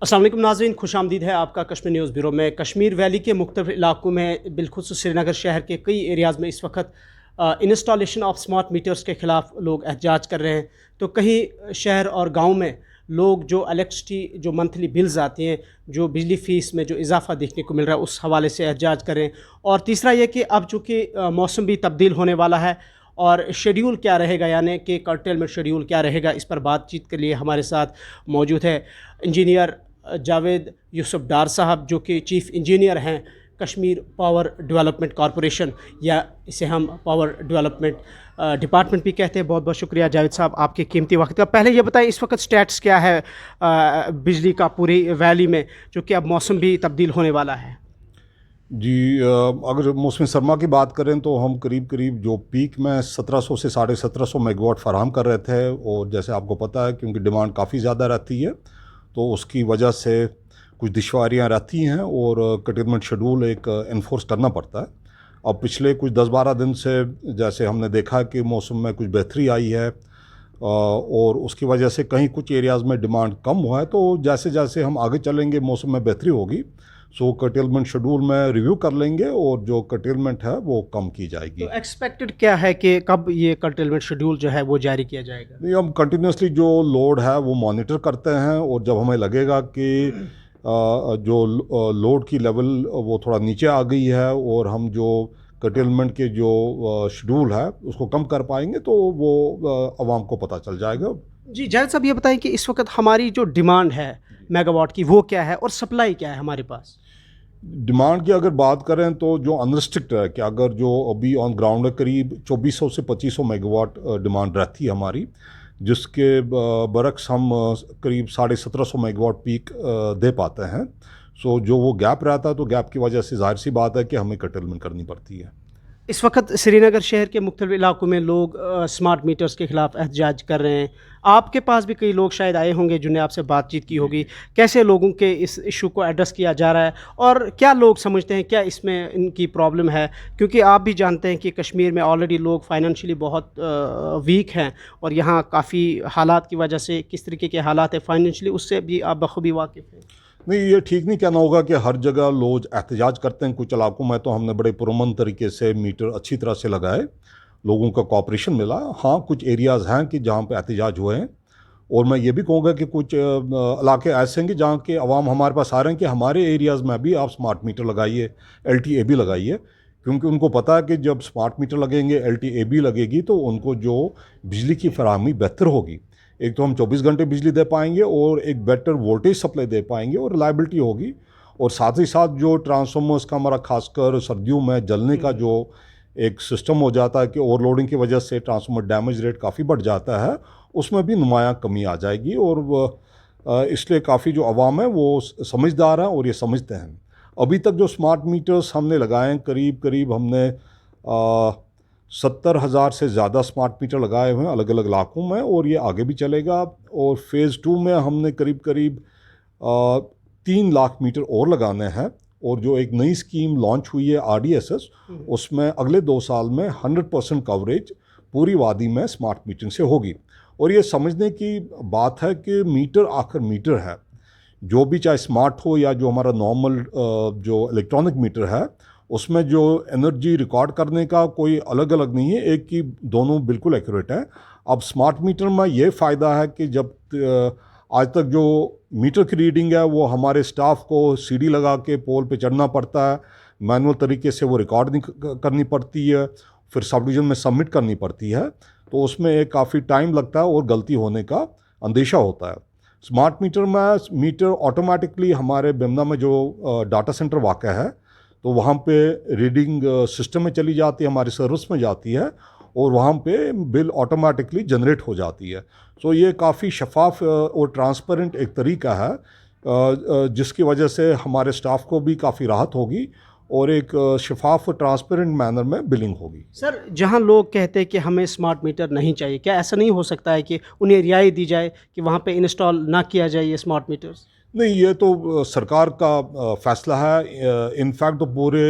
अस्सलाम वालेकुम नाज़रीन, खुशामदीद है आपका कश्मीर न्यूज़ ब्यूरो में। कश्मीर वैली के मुख्तलिफ इलाकों में बिलखुसूस श्रीनगर शहर के कई एरियाज़ में इस वक्त इंस्टॉलेशन ऑफ स्मार्ट मीटर्स के ख़िलाफ़ लोग एहतजाज कर रहे हैं। तो कहीं शहर और गांव में लोग जो इलेक्ट्रिसिटी जो मंथली बिल्स आती हैं, जो बिजली फ़ीस में जो इजाफ़ा देखने को मिल रहा है, उस हवाले से एहतजाज कर रहे हैं। और तीसरा ये कि अब चूँकि मौसम भी तब्दील होने वाला है और शेड्यूल क्या रहेगा, यानी कि कर्टेलमेंट शेड्यूल क्या रहेगा, इस पर बातचीत के लिए हमारे साथ मौजूद है इंजीनियर जावेद यूसुफ डार साहब, जो कि चीफ़ इंजीनियर हैं कश्मीर पावर डेवलपमेंट कॉरपोरेशन, या इसे हम पावर डेवलपमेंट डिपार्टमेंट भी कहते हैं। बहुत बहुत शुक्रिया जावेद साहब आपके कीमती वक्त का। पहले ये बताएं, इस वक्त स्टेटस क्या है बिजली का पूरी वैली में, जो कि अब मौसम भी तब्दील होने वाला है? जी, अगर मौसम सरमा की बात करें तो हम करीब करीब जो पीक में 1700 से 1750 मेगावाट फराहम कर रहे थे, और जैसे आपको पता है क्योंकि डिमांड काफ़ी ज़्यादा रहती है तो उसकी वजह से कुछ दुश्वारियाँ रहती हैं और कर्टेलमेंट शेड्यूल एक इन्फोर्स करना पड़ता है। अब पिछले कुछ 10-12 दिन से जैसे हमने देखा कि मौसम में कुछ बेहतरी आई है, और उसकी वजह से कहीं कुछ एरियाज़ में डिमांड कम हुआ है। तो जैसे जैसे हम आगे चलेंगे मौसम में बेहतरी होगी, सो कर्टेलमेंट शेड्यूल में रिव्यू कर लेंगे और जो कर्टेलमेंट है वो कम की जाएगी। तो एक्सपेक्टेड क्या है कि कब ये कर्टेलमेंट शेड्यूल जो है वो जारी किया जाएगा? नहीं, हम कंटिन्यूसली जो लोड है वो मॉनिटर करते हैं, और जब हमें लगेगा कि जो लोड की लेवल वो थोड़ा नीचे आ गई है और हम जो कर्टेलमेंट के जो शेड्यूल है उसको कम कर पाएंगे तो वो आवाम को पता चल जाएगा। जी जावेद साहब, ये बताएं कि इस वक्त हमारी जो डिमांड है मेगावाट की वो क्या है और सप्लाई क्या है हमारे पास? डिमांड की अगर बात करें तो जो अनरिस्ट्रिक्ट है कि अगर जो अभी ऑन ग्राउंड है करीब 2400 से 2500 मेगावाट डिमांड रहती है हमारी, जिसके बरक्स हम करीब 1750 मेगावाट पीक दे पाते हैं। सो जो वो गैप रहता है तो गैप की वजह से जाहिर सी बात है कि हमें कर्टेलमेंट करनी पड़ती है। इस वक्त श्रीनगर शहर के मुख्तलिफ इलाकों में लोग स्मार्ट मीटर्स के ख़िलाफ़ एहतजाज कर रहे हैं। आपके पास भी कई लोग शायद आए होंगे जिन्हें आपसे बातचीत की होगी। कैसे लोगों के इस इशू को एड्रेस किया जा रहा है और क्या लोग समझते हैं, क्या इसमें इनकी प्रॉब्लम है? क्योंकि आप भी जानते हैं कि कश्मीर में ऑलरेडी लोग फाइनेंशियली बहुत वीक हैं, और यहाँ काफ़ी हालात की वजह से किस तरीके के हालात हैं फाइनेंशियली, उससे भी आप बखूबी वाकिफ़ हैं। नहीं, ये ठीक नहीं कहना होगा कि हर जगह लोग एहतजाज करते हैं। कुछ इलाकों में तो हमने बड़े पुरअमन तरीके से मीटर अच्छी तरह से लगाए, लोगों का कॉपरेशन मिला। हाँ, कुछ एरियाज़ हैं कि जहाँ पे एहतजाज हुए हैं, और मैं ये भी कहूँगा कि कुछ इलाके ऐसे हैं कि जहाँ के अवाम हमारे पास आ रहे हैं कि हमारे एरियाज़ में भी आप स्मार्ट मीटर लगाइए, LTAB लगाइए, क्योंकि उनको पता है कि जब स्मार्ट मीटर लगेंगे, LTAB लगेगी, तो उनको जो बिजली की फराहमी बेहतर होगी। एक तो हम 24 घंटे बिजली दे पाएंगे और एक बेटर वोल्टेज सप्लाई दे पाएंगे और रिलायबिलिटी होगी, और साथ ही साथ जो ट्रांसफार्मर्स का हमारा खासकर सर्दियों में जलने का जो एक सिस्टम हो जाता है कि ओवरलोडिंग की वजह से ट्रांसफार्मर डैमेज रेट काफ़ी बढ़ जाता है, उसमें भी नुमायाँ कमी आ जाएगी। और इसलिए काफ़ी जो अवाम है वो समझदार हैं और ये समझते हैं। अभी तक जो स्मार्ट मीटर्स हमने लगाए हैं, करीब करीब हमने 70,000 से ज़्यादा स्मार्ट मीटर लगाए हुए हैं अलग अलग इलाकों में, और ये आगे भी चलेगा। और फेज़ 2 में हमने करीब करीब 3 लाख मीटर और लगाने हैं, और जो एक नई स्कीम लॉन्च हुई है RDSS, उसमें अगले 2 साल में 100% कवरेज पूरी वादी में स्मार्ट मीटरिंग से होगी। और ये समझने की बात है कि मीटर आखिर मीटर है, जो भी चाहे स्मार्ट हो या जो हमारा नॉर्मल जो इलेक्ट्रॉनिक मीटर है, उसमें जो एनर्जी रिकॉर्ड करने का कोई अलग अलग नहीं है, एक की दोनों बिल्कुल एक्यूरेट है। अब स्मार्ट मीटर में ये फ़ायदा है कि जब आज तक जो मीटर की रीडिंग है वो हमारे स्टाफ को सीढ़ी लगा के पोल पे चढ़ना पड़ता है, मैनुअल तरीके से वो रिकॉर्ड नहीं करनी पड़ती है, फिर सब डिवीज़न में सबमिट करनी पड़ती है, तो उसमें एक काफ़ी टाइम लगता है और गलती होने का अंदेशा होता है। स्मार्ट मीटर में मीटर ऑटोमेटिकली हमारे बिमना में जो डाटा सेंटर वाक़ है, तो वहाँ पे रीडिंग सिस्टम में चली जाती है, हमारी सर्विस में जाती है, और वहाँ पे बिल ऑटोमेटिकली जनरेट हो जाती है। सो ये काफ़ी शफाफ और ट्रांसपेरेंट एक तरीका है, जिसकी वजह से हमारे स्टाफ को भी काफ़ी राहत होगी और एक शफाफ और ट्रांसपेरेंट मैनर में बिलिंग होगी। सर, जहां लोग कहते हैं कि हमें स्मार्ट मीटर नहीं चाहिए, क्या ऐसा नहीं हो सकता है कि उन्हें रियायत दी जाए कि वहां पे इंस्टॉल ना किया जाए ये स्मार्ट मीटर्स? नहीं, ये तो सरकार का फ़ैसला है। इनफैक्ट तो पूरे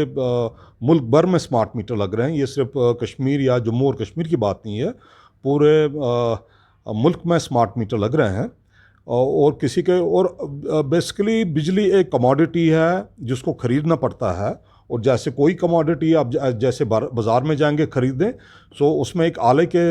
मुल्क भर में स्मार्ट मीटर लग रहे हैं, ये सिर्फ कश्मीर या जम्मू और कश्मीर की बात नहीं है, पूरे मुल्क में स्मार्ट मीटर लग रहे हैं। और किसी के और बेसिकली बिजली एक कमोडिटी है जिसको ख़रीदना पड़ता है। और जैसे कोई कमोडिटी आप जैसे बाज़ार में जाएंगे ख़रीदने, सो उसमें एक आले के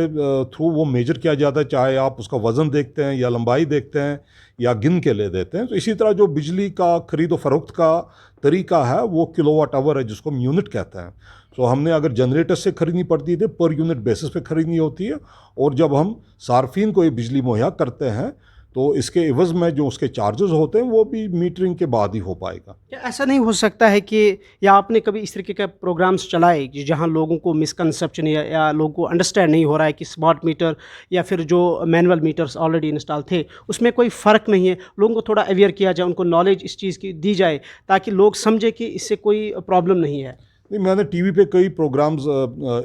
थ्रू वो मेजर किया जाता है, चाहे आप उसका वज़न देखते हैं या लंबाई देखते हैं या गिन के ले देते हैं। तो इसी तरह जो बिजली का ख़रीद व फ़रोख्त का तरीका है वो किलोवाट आवर है, जिसको हम यूनिट कहते हैं। सो हमने अगर जनरेटर से ख़रीदनी पड़ती थी, पर यूनिट बेसिस पे ख़रीदनी होती है। और जब हम सार्फिन को ये बिजली मुहैया करते हैं तो इसके एवज़ में जो उसके चार्जेस होते हैं वो भी मीटरिंग के बाद ही हो पाएगा। क्या ऐसा नहीं हो सकता है कि, या आपने कभी इस तरीके के प्रोग्राम्स चलाए कि जहां लोगों को मिसकंसेप्शन या लोगों को अंडरस्टैंड नहीं हो रहा है कि स्मार्ट मीटर या फिर जो मैनुअल मीटर्स ऑलरेडी इंस्टॉल थे उसमें कोई फ़र्क नहीं है, लोगों को थोड़ा अवेयर किया जाए, उनको नॉलेज इस चीज़ की दी जाए ताकि लोग समझे कि इससे कोई प्रॉब्लम नहीं है? नहीं, मैंने टीवी पे कई प्रोग्राम्स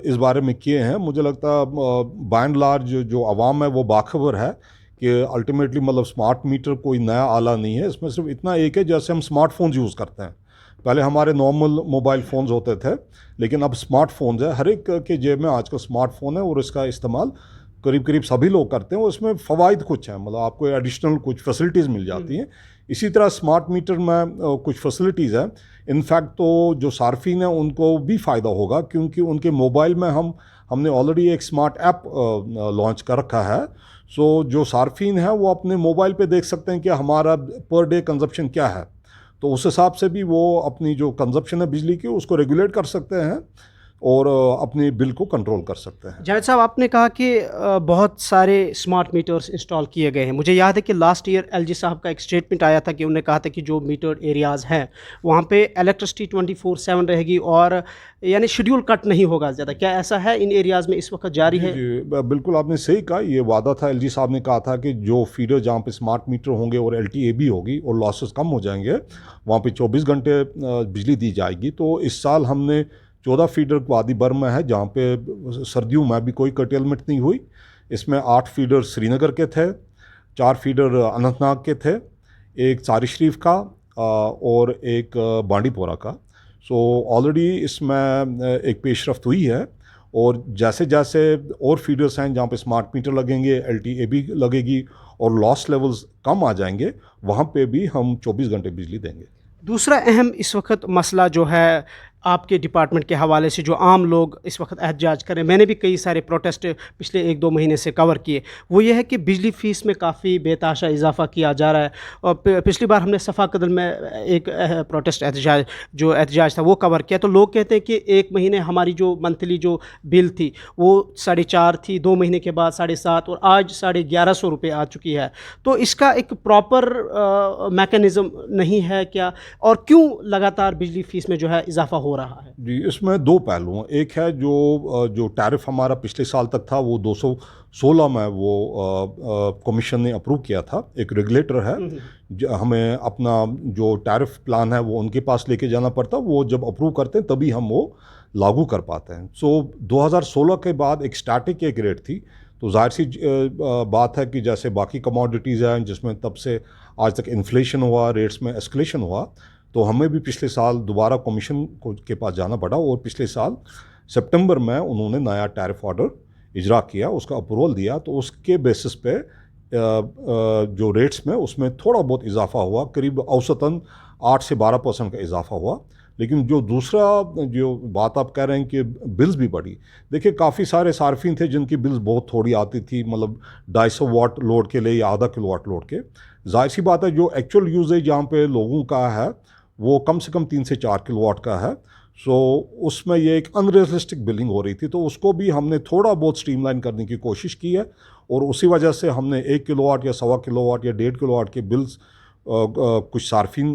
इस बारे में किए हैं। मुझे लगता है बाय एंड लार्ज जो आवाम है वो बाखबर है कि अल्टीमेटली मतलब स्मार्ट मीटर कोई नया आला नहीं है। इसमें सिर्फ इतना एक है, जैसे हम स्मार्टफोन्स यूज़ करते हैं, पहले हमारे नॉर्मल मोबाइल फ़ोन्स होते थे, लेकिन अब स्मार्टफोन्स है, हर एक के जेब में आजकल स्मार्टफोन है और इसका इस्तेमाल करीब करीब सभी लोग करते हैं। और इसमें फ़वाइद कुछ हैं, मतलब आपको एडिशनल कुछ फैसिलिटीज़ मिल जाती हैं। इसी तरह स्मार्ट मीटर में कुछ फैसिलिटीज़ हैं। इनफैक्ट तो जो सार्फिन हैं उनको भी फ़ायदा होगा, क्योंकि उनके मोबाइल में हमने ऑलरेडी एक स्मार्ट ऐप लॉन्च कर रखा है। सो जो सार्फिन है वो अपने मोबाइल पे देख सकते हैं कि हमारा पर डे कंजप्शन क्या है, तो उस हिसाब से भी वो अपनी जो कंजप्शन है बिजली की उसको रेगुलेट कर सकते हैं और अपने बिल को कंट्रोल कर सकते हैं। जावेद साहब, आपने कहा कि बहुत सारे स्मार्ट मीटर्स इंस्टॉल किए गए हैं। मुझे याद है कि लास्ट ईयर एलजी साहब का एक स्टेटमेंट आया था कि उन्होंने कहा था कि जो मीटर्ड एरियाज़ हैं वहाँ पे इलेक्ट्रिसिटी 24/7 रहेगी और यानी शेड्यूल कट नहीं होगा ज़्यादा। क्या ऐसा है इन एरियाज़ में इस वक्त जारी है? जी, बिल्कुल आपने सही कहा। ये वादा था, एलजी साहब ने कहा था कि जो फीडर जहाँ पे स्मार्ट मीटर होंगे और एलटीए भी होगी और लॉसेस कम हो जाएंगे, वहाँ पे 24 घंटे बिजली दी जाएगी। तो इस साल हमने 14 फीडर वादी बर में है, जहाँ पे सर्दियों में भी कोई कर्टेलमेंट नहीं हुई। इसमें 8 फीडर श्रीनगर के थे, 4 फीडर अनंतनाग के थे, एक सारी शरीफ का और एक बांडीपोरा का। सो ऑलरेडी इसमें एक पेशरफ्त हुई है और जैसे जैसे और फीडर्स हैं जहाँ पे स्मार्ट मीटर लगेंगे, एलटीए भी लगेगी और लॉस लेवल्स कम आ जाएंगे, वहाँ पे भी हम 24 घंटे बिजली देंगे। दूसरा अहम इस वक्त मसला जो है आपके डिपार्टमेंट के हवाले से जो आम लोग इस वक्त एहतजाज करें, मैंने भी कई सारे प्रोटेस्ट पिछले 1-2 महीने से कवर किए, वो ये है कि बिजली फ़ीस में काफ़ी बेतहाशा इजाफा किया जा रहा है। और पिछली बार हमने सफ़ा कदल में एक प्रोटेस्ट एहतजाज था वो कवर किया। तो लोग कहते हैं कि 1 महीने हमारी जो मंथली जो बिल थी वो 4.5 थी, 2 महीने के बाद 7.5 और आज 1150 रुपये आ चुकी है। तो इसका एक प्रॉपर मैकेनिज़्म नहीं है क्या, और क्यों लगातार बिजली फ़ीस में जो है इजाफा हो रहा है? जी, इसमें 2 पहलू हैं। एक है जो टैरिफ हमारा पिछले साल तक था वो 216 में वो कमीशन ने अप्रूव किया था। एक रेगुलेटर है, हमें अपना जो टैरिफ प्लान है वो उनके पास लेके जाना पड़ता, वो जब अप्रूव करते हैं तभी हम वो लागू कर पाते हैं। सो 2016 के बाद एक स्टैटिक एक रेट थी, तो जाहिर सी बात है कि जैसे बाकी कमोडिटीज़ हैं जिसमें तब से आज तक इन्फ्लेशन हुआ, रेट्स में एस्केलेशन हुआ, तो हमें भी पिछले साल दोबारा कमीशन के पास जाना पड़ा और पिछले साल सितंबर में उन्होंने नया टैरिफ ऑर्डर इजरा किया, उसका अप्रूवल दिया। तो उसके बेसिस पे जो रेट्स में उसमें थोड़ा बहुत इजाफा हुआ, करीब औसतन 8 से 12% का इजाफा हुआ। लेकिन जो दूसरा जो बात आप कह रहे हैं कि बिल्स भी बढ़ी, देखिए काफ़ी सारे सार्फिन थे जिनकी बिल्स बहुत थोड़ी आती थी, मतलब 250 वाट लोड के लिए या आधा किलोवाट लोड के। जाहिर सी बात है जो एक्चुअल यूजेज जहाँ पे लोगों का है वो कम से कम 3 से 4 किलोवाट का है। सो उसमें ये एक अनरियलिस्टिक बिलिंग हो रही थी, तो उसको भी हमने थोड़ा बहुत स्ट्रीमलाइन करने की कोशिश की है और उसी वजह से हमने 1 किलोवाट या 1.25 किलोवाट या 1.5 किलोवाट के बिल्स कुछ सार्फिन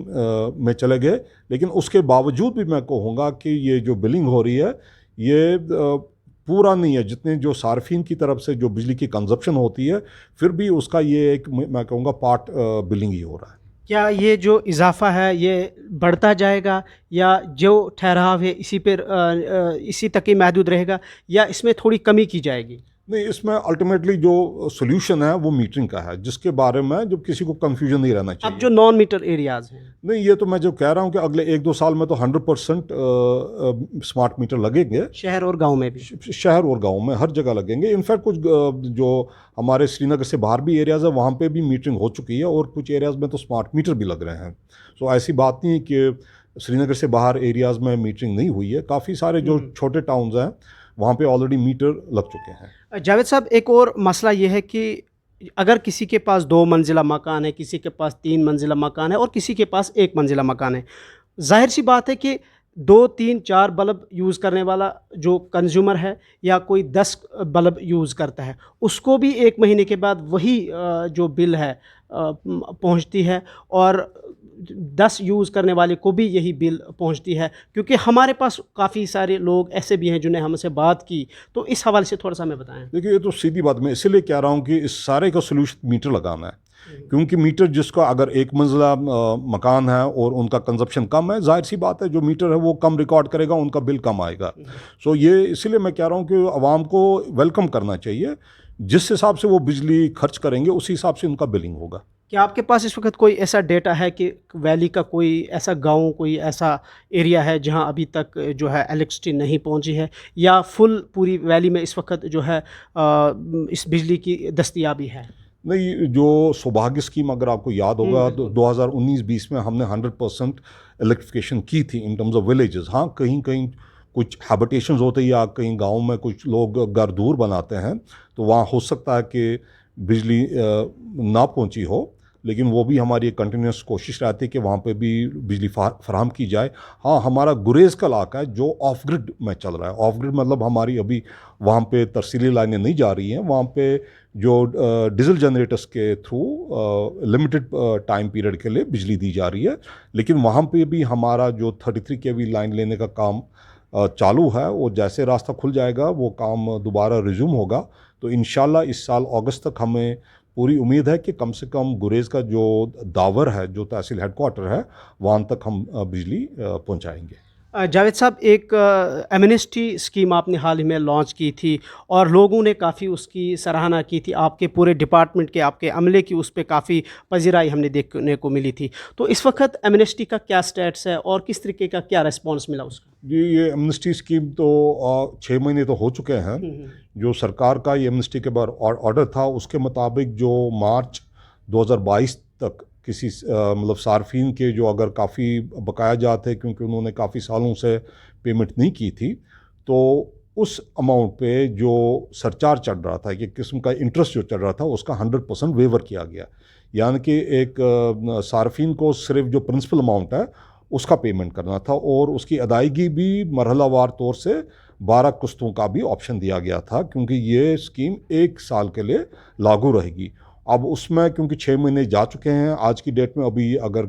में चले गए। लेकिन उसके बावजूद भी मैं कहूँगा कि ये जो बिलिंग हो रही है ये पूरा नहीं है, जितने जो सार्फिन की तरफ से जो बिजली की कंजप्शन होती है, फिर भी उसका ये एक मैं कहूँगा पार्ट बिलिंग ही हो रहा है। क्या ये जो इजाफा है ये बढ़ता जाएगा या जो ठहराव है इसी तक ही महदूद रहेगा या इसमें थोड़ी कमी की जाएगी? नहीं, इसमें अल्टीमेटली जो सोल्यूशन है वो मीटरिंग का है, जिसके बारे में जब किसी को कंफ्यूजन नहीं रहना चाहिए। अब जो नॉन मीटर एरियाज हैं, नहीं, ये तो मैं जो कह रहा हूँ कि अगले 1-2 साल में तो 100% स्मार्ट मीटर लगेंगे, शहर और गांव में भी। शहर और गांव में हर जगह लगेंगे। इनफैक्ट कुछ जो हमारे श्रीनगर से बाहर भी एरियाज़ है वहाँ पे भी मीटरिंग हो चुकी है और कुछ एरियाज़ में तो स्मार्ट मीटर भी लग रहे हैं। सो ऐसी बात नहीं है कि श्रीनगर से बाहर एरियाज़ में मीटरिंग नहीं हुई है। काफ़ी सारे जो छोटे टाउन्स हैं वहाँ पे ऑलरेडी मीटर लग चुके हैं। जावेद साहब, एक और मसला ये है कि अगर किसी के पास 2 मंजिला मकान है, किसी के पास 3 मंजिला मकान है और किसी के पास 1 मंजिला मकान है, जाहिर सी बात है कि 2, 3, 4 बल्ब यूज़ करने वाला जो कंज्यूमर है या कोई 10 बल्ब यूज़ करता है, उसको भी 1 महीने के बाद वही जो बिल है पहुंचती है और 10 यूज़ करने वाले को भी यही बिल पहुंचती है। क्योंकि हमारे पास काफ़ी सारे लोग ऐसे भी हैं जिन्हें हमसे बात की, तो इस हवाले से थोड़ा सा हमें बताएं। देखिए, ये तो सीधी बात, मैं इसीलिए कह रहा हूँ कि इस सारे का सोल्यूशन मीटर लगाना है। क्योंकि मीटर जिसका अगर 1 मंजिला मकान है और उनका कंजप्शन कम है, जाहिर सी बात है जो मीटर है वो कम रिकॉर्ड करेगा, उनका बिल कम आएगा। सो ये इसीलिए मैं कह रहा हूँ कि आवाम को वेलकम करना चाहिए। जिस हिसाब से वो बिजली खर्च करेंगे उसी हिसाब से उनका बिलिंग होगा। क्या आपके पास इस वक्त कोई ऐसा डेटा है कि वैली का कोई ऐसा गांव, कोई ऐसा एरिया है जहां अभी तक जो है इलेक्ट्रिसिटी नहीं पहुंची है, या फुल पूरी वैली में इस वक्त जो है इस बिजली की दस्तयाबी है? नहीं, जो सौभाग्य स्कीम अगर आपको याद होगा तो 2019-20 में हमने 100% इलेक्ट्रिफिकेशन की थी इन टर्म्स ऑफ विलेजेस। हाँ, कहीं कहीं कुछ हैबिटेशंस होते हैं या कहीं गांव में कुछ लोग घर दूर बनाते हैं, तो वहाँ हो सकता है कि बिजली ना पहुंची हो, लेकिन वो भी हमारी एक कंटिन्यूस कोशिश रहती है कि वहाँ पे भी बिजली फराहम की जाए। हाँ, हमारा गुरेज का इलाका है जो ऑफ ग्रिड में चल रहा है। ऑफ ग्रिड मतलब हमारी अभी वहाँ पे तरसीली लाइनें नहीं जा रही हैं, वहाँ पे जो डीजल जनरेटर्स के थ्रू लिमिटेड टाइम पीरियड के लिए बिजली दी जा रही है। लेकिन वहाँ पे भी हमारा जो 33 kV लाइन लेने का काम चालू है, वो जैसे रास्ता खुल जाएगा वो काम दोबारा रिज्यूम होगा। तो इंशाल्लाह इस साल अगस्त तक हमें पूरी उम्मीद है कि कम से कम गुरेज का जो दावर है, जो तहसील हेडक्वार्टर है, वहाँ तक हम बिजली पहुँचाएँगे। जावेद साहब, एक एमनेस्टी स्कीम आपने हाल ही में लॉन्च की थी और लोगों ने काफ़ी उसकी सराहना की थी। आपके पूरे डिपार्टमेंट के, आपके अमले की उस पर काफ़ी पजीराई हमने देखने को मिली थी। तो इस वक्त एमनेस्टी का क्या स्टेटस है और किस तरीके का क्या रिस्पॉन्स मिला उसका? जी, ये एमनेस्टी स्कीम तो 6 महीने तो हो चुके हैं। जो सरकार का ये एमनेस्टी के बाद ऑर्डर था, उसके मुताबिक जो मार्च 2022 तक किसी मतलब सार्फिन के जो अगर काफ़ी बकाया जाते क्योंकि उन्होंने काफ़ी सालों से पेमेंट नहीं की थी, तो उस अमाउंट पे जो सरचार्ज चढ़ रहा था, एक किस्म का इंटरेस्ट जो चढ़ रहा था, उसका 100% वेवर किया गया। यानी कि एक सार्फिन को सिर्फ जो प्रिंसिपल अमाउंट है उसका पेमेंट करना था और उसकी अदायगी भी मरहलावार तौर से 12 किस्तों का भी ऑप्शन दिया गया था, क्योंकि ये स्कीम 1 साल के लिए लागू रहेगी। अब उसमें क्योंकि 6 महीने जा चुके हैं, आज की डेट में अभी अगर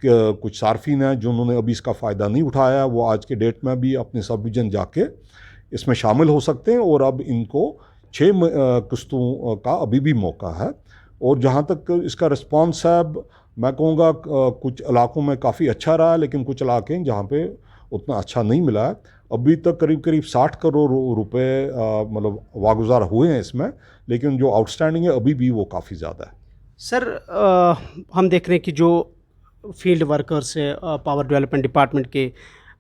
कुछ सार्फिन हैं जिन्होंने अभी इसका फ़ायदा नहीं उठाया, वो आज के डेट में भी अपने सब डिवीजन जाके इसमें शामिल हो सकते हैं और अब इनको 6 किस्तों का अभी भी मौका है। और जहाँ तक इसका रिस्पॉन्स है, मैं कहूँगा कुछ इलाकों में काफ़ी अच्छा रहा है, लेकिन कुछ इलाके हैं जहाँ पे उतना अच्छा नहीं मिला है। अभी तक करीब करीब 60 करोड़ रुपए मतलब वागुजार हुए हैं इसमें, लेकिन जो आउटस्टैंडिंग है अभी भी वो काफ़ी ज़्यादा है। सर, हम देख रहे हैं कि जो फील्ड वर्कर्स है पावर डेवलपमेंट डिपार्टमेंट के,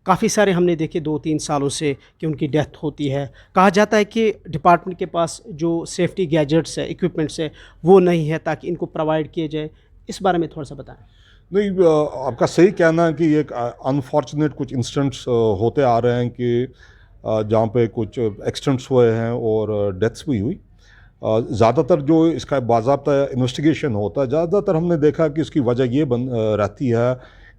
काफ़ी सारे हमने देखे 2-3 सालों से कि उनकी डेथ होती है। कहा जाता है कि डिपार्टमेंट के पास जो सेफ्टी गैजेट्स है, इक्विपमेंट्स है, वो नहीं है ताकि इनको प्रोवाइड किए जाए। इस बारे में थोड़ा सा बताएं। नहीं, आपका सही कहना है कि एक अनफॉर्चुनेट कुछ इंसिडेंट्स होते आ रहे हैं कि जहाँ पे कुछ एक्सीडेंट्स हुए हैं और डेथ्स भी हुई। ज़्यादातर जो इसका बाज़ाब्ता इन्वेस्टिगेशन होता है, ज़्यादातर हमने देखा कि इसकी वजह ये रहती है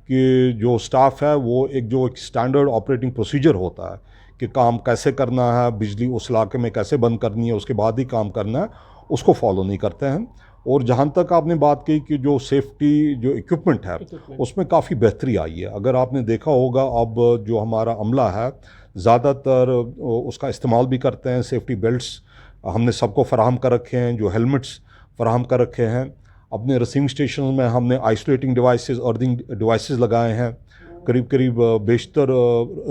कि जो स्टाफ है वो एक स्टैंडर्ड ऑपरेटिंग प्रोसीजर होता है कि काम कैसे करना है, बिजली उस इलाके में कैसे बंद करनी है, उसके बाद ही काम करना है, उसको फॉलो नहीं करते हैं। और जहाँ तक आपने बात की कि जो सेफ्टी जो इक्विपमेंट है उसमें काफ़ी बेहतरी आई है। अगर आपने देखा होगा, अब जो हमारा अमला है ज़्यादातर उसका इस्तेमाल भी करते हैं। सेफ्टी बेल्ट्स हमने सबको फराहम कर रखे हैं, जो हेलमेट्स फराहम कर रखे हैं। अपने रिसीविंग स्टेशन में हमने आइसोलेटिंग डिवाइसेस, अर्थिंग डिवाइसेस लगाए हैं। करीब करीब बेशतर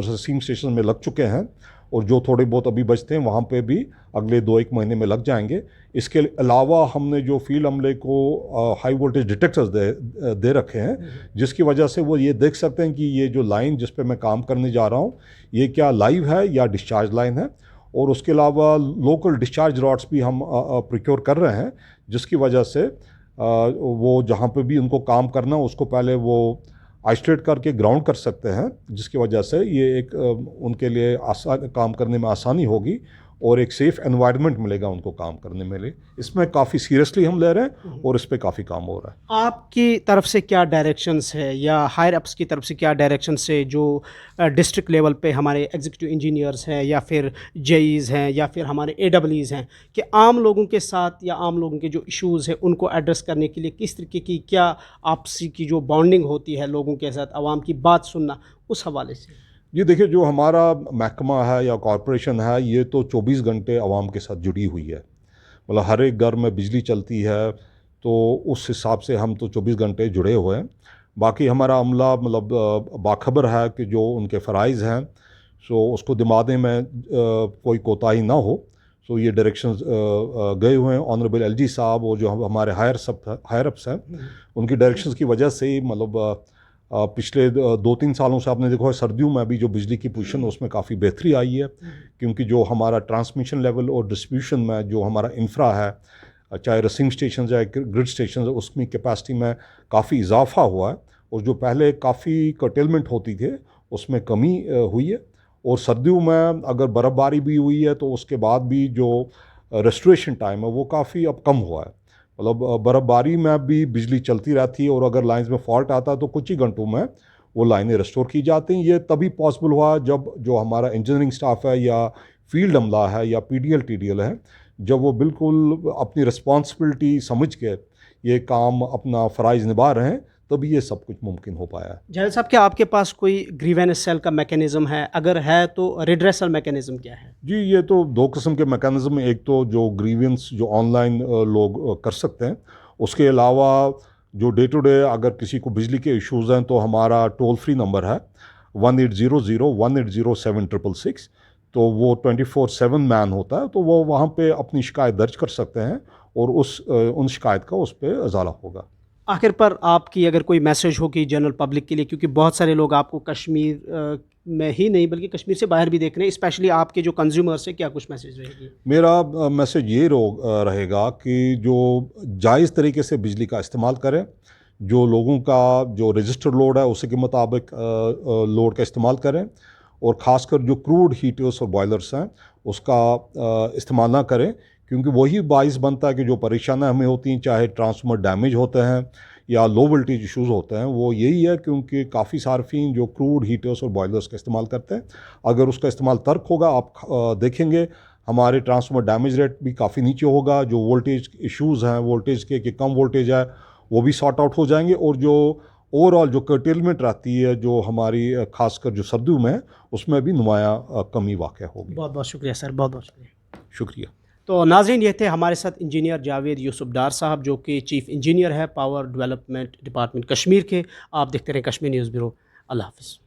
रिसीविंग स्टेशन में लग चुके हैं और जो थोड़े बहुत अभी बचते हैं वहाँ पे भी अगले 2-1 महीने में लग जाएंगे। इसके अलावा हमने जो फील्ड अमले को हाई वोल्टेज डिटेक्टर्स दे रखे हैं, जिसकी वजह से वो ये देख सकते हैं कि ये जो लाइन जिस पे मैं काम करने जा रहा हूँ ये क्या लाइव है या डिस्चार्ज लाइन है। और उसके अलावा लोकल डिस्चार्ज रॉड्स भी हम प्रोक्योर कर रहे हैं, जिसकी वजह से वो जहाँ पे भी उनको काम करना उसको पहले वो आइसोलेट करके ग्राउंड कर सकते हैं, जिसकी वजह से ये एक उनके लिए आसान काम करने में आसानी होगी और एक सेफ़ एनवायरनमेंट मिलेगा उनको काम करने में लिए। इसमें काफ़ी सीरियसली हम ले रहे हैं और इस पे काफ़ी काम हो रहा है। आपकी तरफ से क्या डायरेक्शंस है या हायर अप्स की तरफ से क्या डायरेक्शंस है जो डिस्ट्रिक्ट लेवल पे हमारे एग्जीक्यूटिव इंजीनियर्स हैं या फिर जेईज़ हैं या फिर हमारे एडब्ल्यूज़ हैं कि आम लोगों के साथ या आम लोगों के जो इश्यूज़ हैं उनको एड्रेस करने के लिए किस तरीके की क्या आपसी की जो बॉन्डिंग होती है लोगों के साथ, आवाम की बात सुनना, उस हवाले से? ये देखिए, जो हमारा महकमा है या कॉरपोरेशन है ये तो 24 घंटे आवाम के साथ जुड़ी हुई है। मतलब हर एक घर में बिजली चलती है तो उस हिसाब से हम तो 24 घंटे जुड़े हुए हैं। बाकी हमारा अमला मतलब बाखबर है कि जो उनके फ़राइज़ हैं सो उसको दिमाने में कोई कोताही ना हो। सो ये डायरेक्शंस गए हुए हैं ऑनरेबल एलजी साहब और जो हमारे हायर अप्स हैं उनकी डायरेक्शंस की वजह से ही मतलब पिछले 2-3 सालों से आपने देखा है सर्दियों में भी जो बिजली की पोजीशन है उसमें काफ़ी बेहतरी आई है, क्योंकि जो हमारा ट्रांसमिशन लेवल और डिस्ट्रीब्यूशन में जो हमारा इंफ्रा है, चाहे रसिंग स्टेशन चाहे ग्रिड स्टेशन, उसमें कैपेसिटी में काफ़ी इजाफा हुआ है और जो पहले काफ़ी कर्टेलमेंट होती थे उसमें कमी हुई है। और सर्दियों में अगर बर्फ़बारी भी हुई है तो उसके बाद भी जो रेस्टोरेशन टाइम है वो काफ़ी अब कम हुआ है। मतलब बर्फ़बारी में भी बिजली चलती रहती है और अगर लाइंस में फॉल्ट आता है तो कुछ ही घंटों में वो लाइनें रिस्टोर की जाती हैं। ये तभी पॉसिबल हुआ जब जो हमारा इंजीनियरिंग स्टाफ है या फील्ड अमला है या पीडीएल टीडीएल है, जब वो बिल्कुल अपनी रिस्पॉन्सिबिलिटी समझ के ये काम अपना फ़राइज़ निभा रहे हैं, तभी ये सब कुछ मुमकिन हो पाया है। जाहिद साहब, क्या आपके पास कोई ग्रीवेंस सेल का मैकेनिज़्म है? अगर है तो रिड्रेसल मैकेनिज़्म क्या है? जी, ये तो 2 किस्म के मैकेनिज़्म, एक तो जो ग्रीवेंस जो ऑनलाइन लोग कर सकते हैं, उसके अलावा जो डे टू डे अगर किसी को बिजली के इश्यूज़ हैं तो हमारा टोल फ्री नंबर है 1800-180-766, तो वो 24/7 मैन होता है, तो वो वहाँ पे अपनी शिकायत दर्ज कर सकते हैं और उन शिकायत का उस पर अजाला होगा। आखिर पर आपकी अगर कोई मैसेज हो कि जनरल पब्लिक के लिए, क्योंकि बहुत सारे लोग आपको कश्मीर में ही नहीं बल्कि कश्मीर से बाहर भी देख रहे हैं, स्पेशली आपके जो कंज्यूमर्स हैं, क्या कुछ मैसेज रहेगी? मेरा मैसेज ये रहेगा कि जो जायज़ तरीके से बिजली का इस्तेमाल करें, जो लोगों का जो रजिस्टर्ड लोड है उसी के मुताबिक लोड का इस्तेमाल करें और ख़ासकर जो क्रूड हीटर्स और बॉयलर्स हैं उसका इस्तेमाल ना करें, क्योंकि वही बाइस बनता है कि जो परेशानियाँ हमें होती हैं, चाहे ट्रांसफार्मर डैमेज होते हैं या लो वोल्टेज इशूज़ होते हैं, वो यही है क्योंकि काफ़ी सार्फिन जो क्रूड हीटर्स और बॉयलर्स का इस्तेमाल करते हैं। अगर उसका इस्तेमाल तर्क होगा, आप देखेंगे हमारे ट्रांसफार्मर डैमेज रेट भी काफ़ी नीचे होगा, जो वोल्टेज इशूज़ हैं वोल्टेज के कि कम वोल्टेज है वो भी सॉर्ट आउट हो जाएंगे और जो ओवरऑल जो कर्टेलमेंट रहती है जो हमारी खासकर जो सर्दियों में उसमें भी नुमाया कमी वाक़ होगी। बहुत बहुत शुक्रिया सर, बहुत बहुत शुक्रिया। शुक्रिया। तो नाज़रीन, ये थे हमारे साथ इंजीनियर जावेद यूसुफ डार साहब, जो कि चीफ़ इंजीनियर है पावर डेवलपमेंट डिपार्टमेंट कश्मीर के। आप देखते रहें कश्मीर न्यूज़ ब्यूरो। अल्लाह हाफ़िज़।